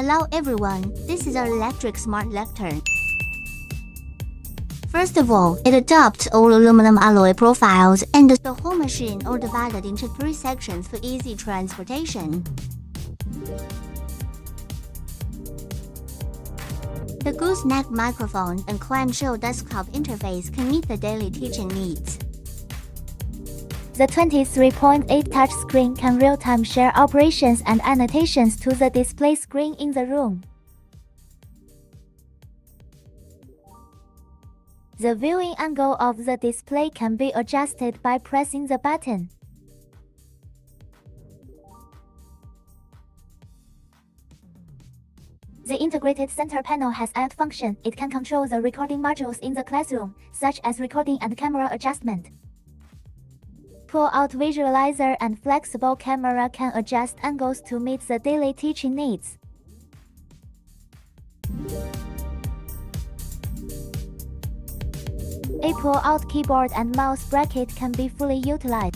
Hello everyone, this is our electric smart lectern. First of all, it adopts all aluminum alloy profiles and the whole machine are divided into 3 sections for easy transportation. The Gooseneck microphone and clamshell desktop interface can meet the daily teaching needs. The 23.8 touchscreen can real-time share operations and annotations to the display screen in the room. The viewing angle of the display can be adjusted by pressing the button. The integrated center panel has add function. It can control the recording modules in the classroom, such as recording and camera adjustment. Pull-out visualizer and flexible camera can adjust angles to meet the daily teaching needs. A pull-out keyboard and mouse bracket can be fully utilized.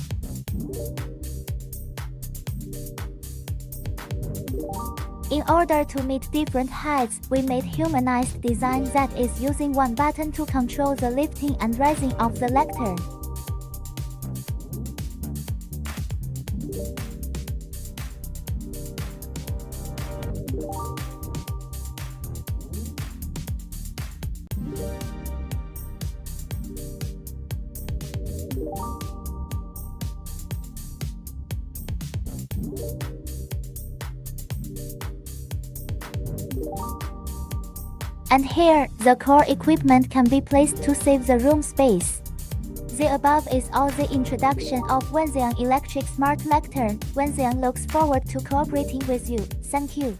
In order to meet different heights, we made humanized design that is using one button to control the lifting and raising of the lectern. And here, the core equipment can be placed to save the room space. The above is all the introduction of Wenxiang Electric Smart Lectern. Wenxiang looks forward to cooperating with you. Thank you.